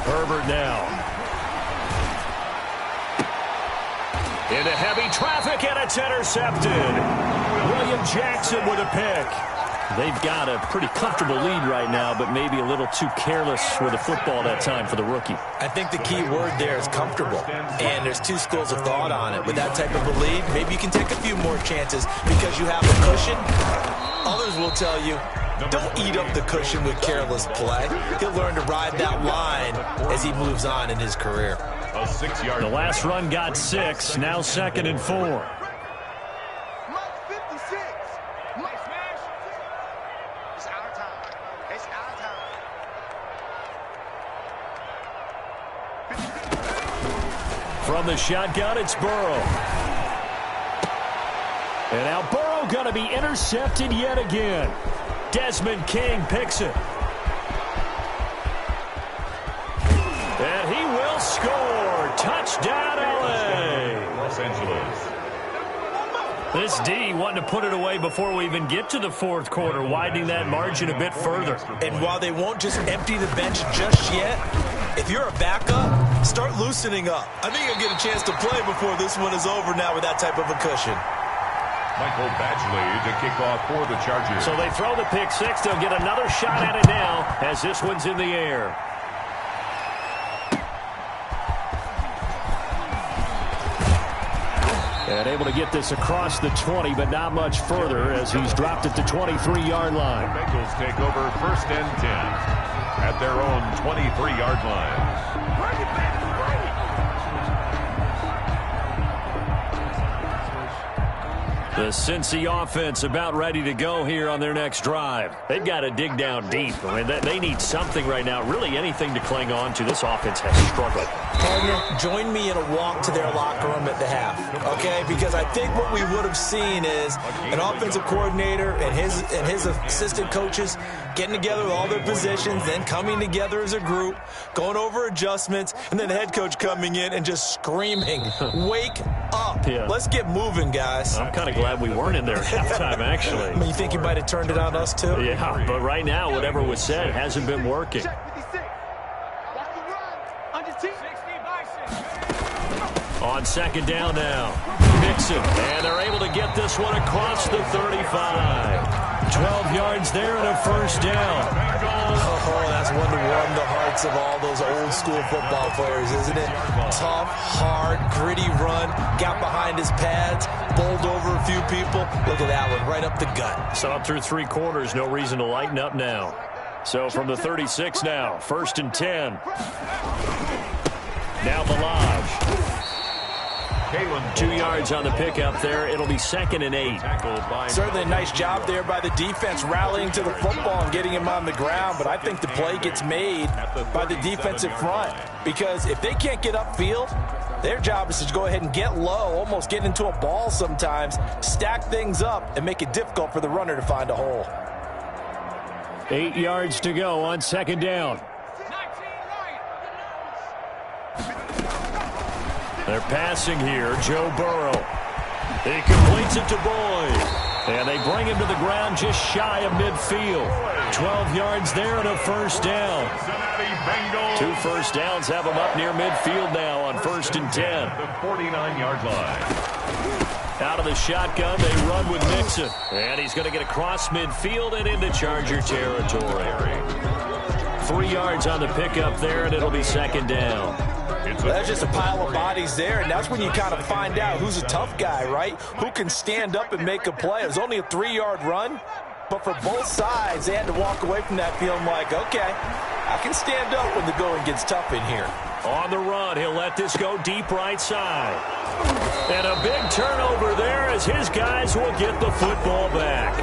Herbert now. Into heavy traffic, and it's intercepted. William Jackson with a pick. They've got a pretty comfortable lead right now, but maybe a little too careless with the football that time for the rookie. I think the key word there is comfortable, and there's 2 schools of thought on it. With that type of a lead, maybe you can take a few more chances because you have a cushion. Others will tell you, don't eat up the cushion with careless play. He'll learn to ride that line as he moves on in his career. A 6-yard. The last run got 6, now 2nd and 4. From the shotgun, it's Burrow. And now Burrow going to be intercepted yet again. Desmond King picks it. And he will score. Touchdown, LA. Los Angeles. This D wanting to put it away before we even get to the 4th quarter, widening that margin a bit further. And while they won't just empty the bench just yet, if you're a backup, start loosening up. I think you'll get a chance to play before this one is over now with that type of a cushion. Michael Badgley to kick off for the Chargers. So they throw the pick 6. They'll get another shot at it now as this one's in the air. And able to get this across the 20, but not much further as he's dropped it to 23-yard line. The Bengals take over 1st and 10 at their own 23-yard line. The Cincy offense about ready to go here on their next drive. They've got to dig down deep. I mean, they need something right now, really anything to cling on to. This offense has struggled. Partner, join me in a walk to their locker room at the half, okay? Because I think what we would have seen is an offensive coordinator and his assistant coaches getting together with all their positions, then coming together as a group, going over adjustments, and then the head coach coming in and just screaming, wake up. Yeah. Let's get moving, guys. I'm kind of glad we weren't in there at halftime, actually. I mean, you think you might have turned it on us, too? Yeah, but right now, whatever was said hasn't been working. On 2nd down now. Mixon, and they're able to get this one across the 35. 12 yards there and a 1st down. Oh, that's one to warm the hearts of all those old school football players, isn't it? Tough, hard, gritty run, got behind his pads, bowled over a few people. Look at that one, right up the gut. So through 3 quarters, no reason to lighten up now. So from the 36 now, 1st and 10. Now Balaj. 2 yards on the pickup there. It'll be 2nd and 8. Certainly a nice job there by the defense rallying to the football and getting him on the ground. But I think the play gets made by the defensive front. Because if they can't get upfield, their job is to go ahead and get low, almost get into a ball sometimes, stack things up, and make it difficult for the runner to find a hole. 8 yards to go on 2nd down. They're passing here. Joe Burrow. He completes it to Boyd. And they bring him to the ground just shy of midfield. 12 yards there and a 1st down. 2 first downs have him up near midfield now on 1st and 10. The 49-yard line. Out of the shotgun, they run with Mixon. And he's going to get across midfield and into Charger territory. 3 yards on the pickup there, and it'll be 2nd down. That's just a pile of bodies there, and that's when you kind of find out who's a tough guy, right? Who can stand up and make a play. It was only a 3-yard run, but for both sides, they had to walk away from that feeling like, okay, I can stand up when the going gets tough in here. On the run, he'll let this go deep right side. And a big turnover there as his guys will get the football back.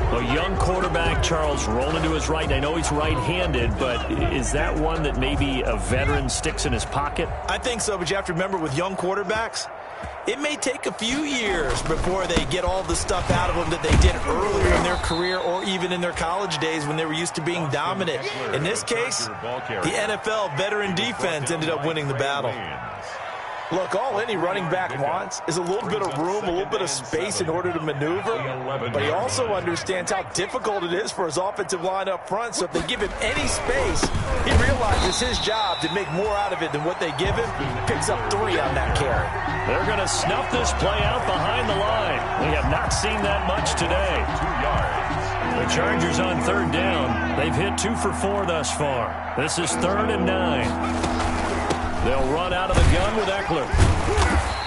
A young quarterback, Charles, rolling to his right. I know he's right-handed, but is that one that maybe a veteran sticks in his pocket? I think so, but you have to remember with young quarterbacks, it may take a few years before they get all the stuff out of them that they did earlier in their career or even in their college days when they were used to being dominant. In this case, the NFL veteran defense ended up winning the battle. Look, all any running back wants is a little bit of room, a little bit of space in order to maneuver, but he also understands how difficult it is for his offensive line up front, so if they give him any space, he realizes his job to make more out of it than what they give him. He picks up 3 on that carry. They're going to snuff this play out behind the line. We have not seen that much today. 2 yards. The Chargers on 3rd down. They've hit 2 for 4 thus far. This is 3rd and 9. They'll run out of the gun with Eckler.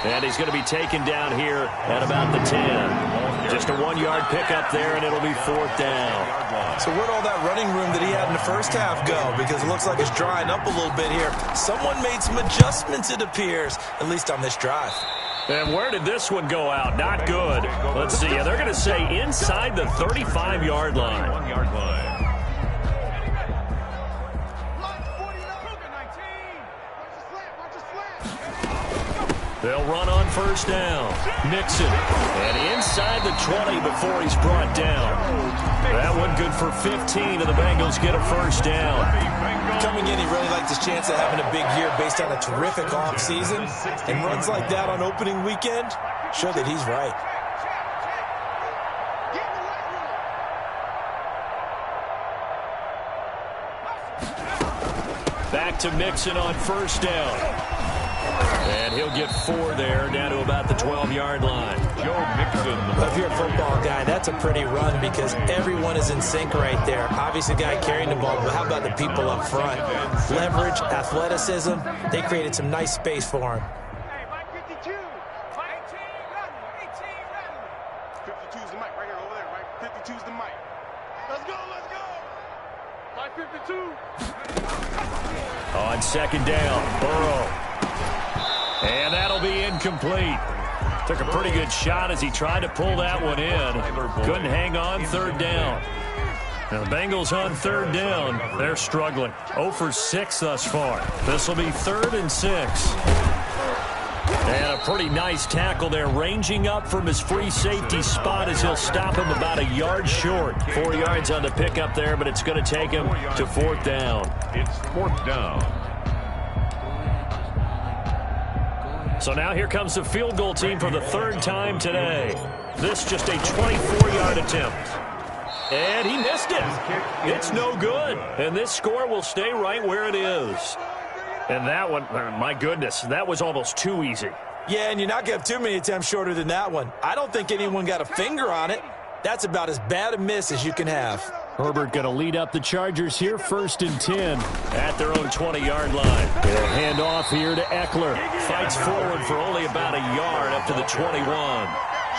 And he's going to be taken down here at about the 10. Just a 1-yard pickup there, and it'll be 4th down. So where'd all that running room that he had in the first half go? Because it looks like it's drying up a little bit here. Someone made some adjustments, it appears, at least on this drive. And where did this one go out? Not good. Let's see. They're going to say inside the 35-yard line. 1-yard line. They'll run on 1st down. Mixon. And inside the 20 before he's brought down. That one good for 15, and the Bengals get a 1st down. Coming in, he really liked his chance of having a big year based on a terrific offseason. And runs like that on opening weekend show that he's right. Back to Mixon on 1st down. And he'll get 4 there, down to about the 12-yard line. Joe Mixon. If you're a football guy, that's a pretty run because everyone is in sync right there. Obviously, the guy carrying the ball, but how about the people up front? Leverage, athleticism, they created some nice space for him. Hey, Mike 52. Mike 18, 52's the mic right here over there, right? 52's the mic. Let's go, let's go. Mike 52. On 2nd down, Burrow. And that'll be incomplete. Took a pretty good shot as he tried to pull that one in. Couldn't hang on 3rd down. Now the Bengals on 3rd down. They're struggling. 0 for 6 thus far. This will be 3rd and 6. And a pretty nice tackle there, ranging up from his free safety spot as he'll stop him about a yard short. 4 yards on the pickup there, but it's going to take him to 4th down. It's 4th down. So now here comes the field goal team for the 3rd time today. This just a 24-yard attempt. And he missed it. It's no good. And this score will stay right where it is. And that one, my goodness, that was almost too easy. Yeah, and you're not going to have too many attempts shorter than that one. I don't think anyone got a finger on it. That's about as bad a miss as you can have. Herbert going to lead up the Chargers here, 1st and 10 at their own 20-yard line. They'll hand off here to Eckler. Fights forward for only about a yard up to the 21.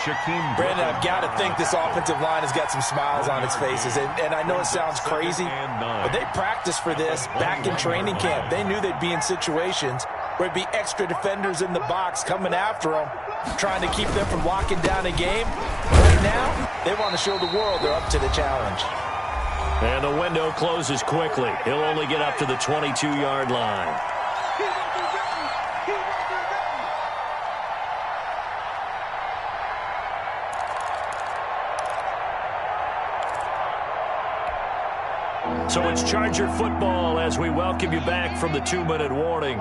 Brandon, I've got to think this offensive line has got some smiles on its faces. And I know it sounds crazy, but they practiced for this back in training camp. They knew they'd be in situations where it'd be extra defenders in the box coming after them, trying to keep them from locking down a game. Right now, they want to show the world they're up to the challenge. And the window closes quickly. He'll only get up to the 22-yard line. So it's Charger football as we welcome you back from the 2-minute warning.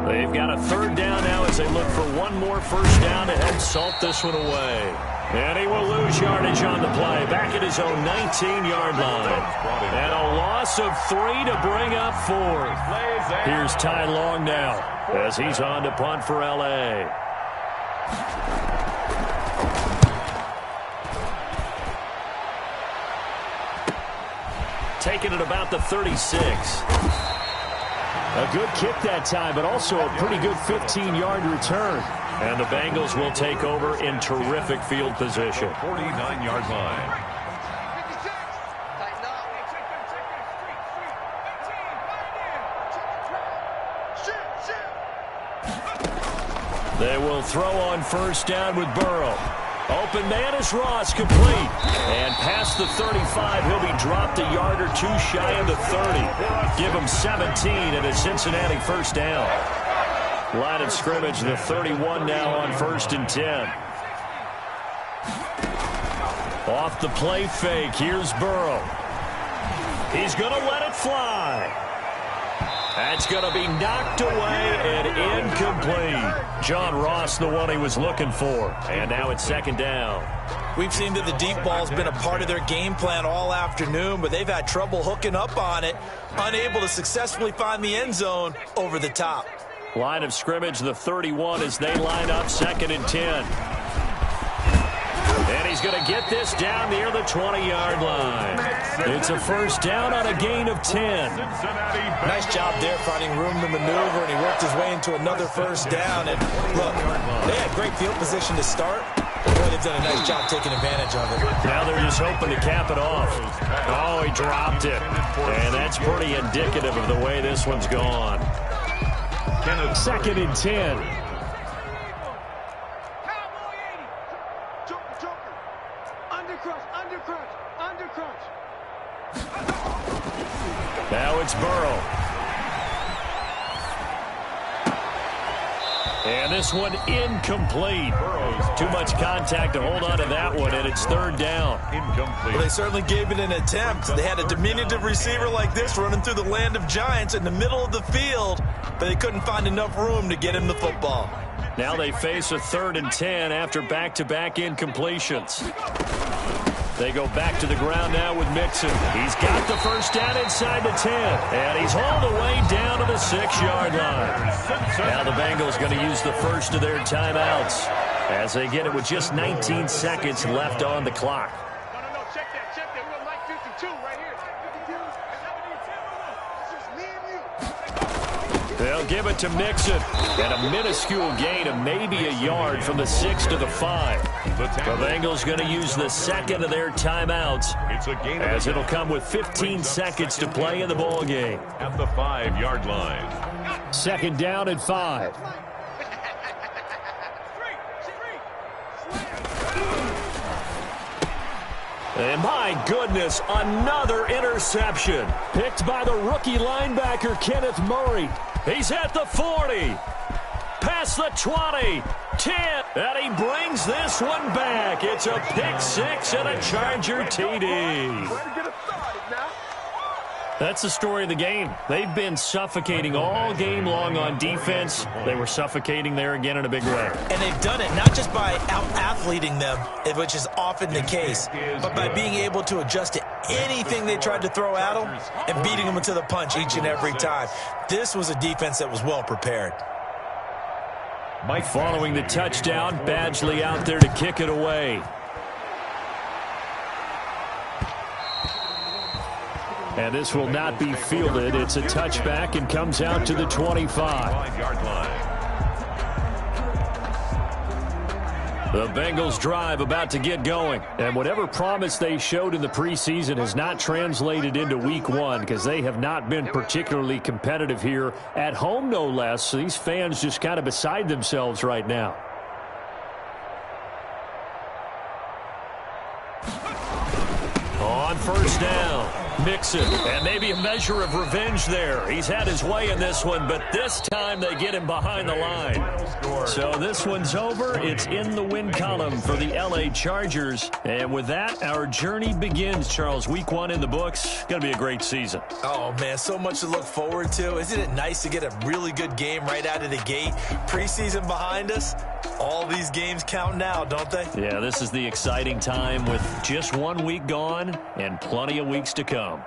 They've got a third down now as they look for one more first down to help salt this one away. And he will lose yardage on the play, back at his own 19-yard line. And a loss of 3 to bring up 4. Here's Ty Long now as he's on to punt for L.A. Taking it about the 36. A good kick that time, but also a pretty good 15-yard return. And the Bengals will take over in terrific field position. 49-yard line. They will throw on first down with Burrow. Open man is Ross, complete. And past the 35, he'll be dropped a yard or two shy of the 30. Give him 17 and a Cincinnati first down. Line of scrimmage, the 31 now on 1st and 10. Off the play fake, here's Burrow. He's going to let it fly. That's going to be knocked away and incomplete. John Ross, the one he was looking for. And now it's 2nd down. We've seen that the deep ball's been a part of their game plan all afternoon, but they've had trouble hooking up on it, unable to successfully find the end zone over the top. Line of scrimmage, the 31 as they line up 2nd and 10. And he's going to get this down near the 20-yard line. It's a first down on a gain of 10. Nice job there finding room to maneuver, and he worked his way into another first down. And look, they had great field position to start. Boy, they've done a nice job taking advantage of it. Now they're just hoping to cap it off. Oh, he dropped it. And that's pretty indicative of the way this one's gone. 2nd and 10. Now it's Burrow. And this one incomplete. Too much contact to hold on to that one, and it's 3rd down. Incomplete. Well, they certainly gave it an attempt. They had a diminutive receiver like this running through the land of giants in the middle of the field, but they couldn't find enough room to get him the football. Now they face a 3rd and 10 after back-to-back incompletions. They go back to the ground now with Mixon. He's got the first down inside the 10. And he's hauled away down to the 6-yard line. Now the Bengals going to use the first of their timeouts as they get it with just 19 seconds left on the clock. No, check that. We don't like 52 right here. They'll give it to Mixon. And a minuscule gain of maybe a yard from the 6 to the 5. The Bengals going to use the 2nd of their timeouts as it'll come with 15 seconds to play in the ball game. At the 5-yard line. 2nd down and 5. And my goodness, another interception. Picked by the rookie linebacker, Kenneth Murray. He's at the 40. Past the 20. 10. And he brings this one back. It's a pick 6 and a Charger TD. That's the story of the game. They've been suffocating all game long on defense. They were suffocating there again in a big way. And they've done it not just by out-athleting them, which is often the case, but by being able to adjust to anything they tried to throw at them and beating them to the punch each and every time. This was a defense that was well prepared. Following the touchdown, Badgley out there to kick it away. And this will not be fielded. It's a touchback and comes out to the 25. 5-yard line. The Bengals drive about to get going. And whatever promise they showed in the preseason has not translated into week one because they have not been particularly competitive here at home, no less. So these fans just kind of beside themselves right now. On first down, Mixon, and maybe a measure of revenge there. He's had his way in this one, but this time they get him behind the line. So this one's over. It's in the win column for the LA Chargers. And with that, our journey begins, Charles. Week one in the books. Going to be a great season. Oh, man, so much to look forward to. Isn't it nice to get a really good game right out of the gate? Preseason behind us. All these games count now, don't they? Yeah, this is the exciting time with just 1 week gone and plenty of weeks to come.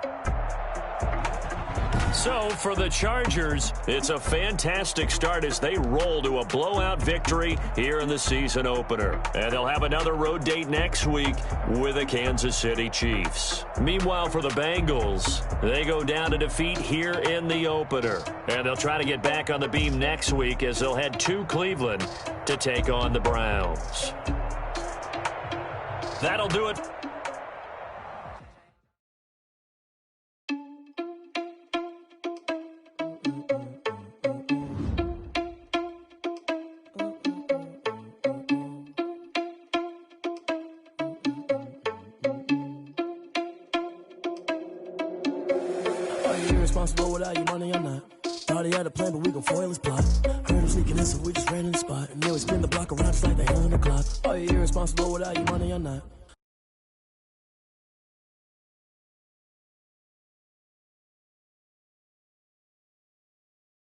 So, for the Chargers, it's a fantastic start as they roll to a blowout victory here in the season opener. And they'll have another road date next week with the Kansas City Chiefs. Meanwhile, for the Bengals, they go down to defeat here in the opener. And they'll try to get back on the beam next week as they'll head to Cleveland to take on the Browns. That'll do it. Irresponsible without your money or not. Thought he had a plan, but we gon' foil his plot. Heard him sneaking in, so we just ran in the spot. And then we spin the block around just like they hung the clock. Are you irresponsible without your money or not?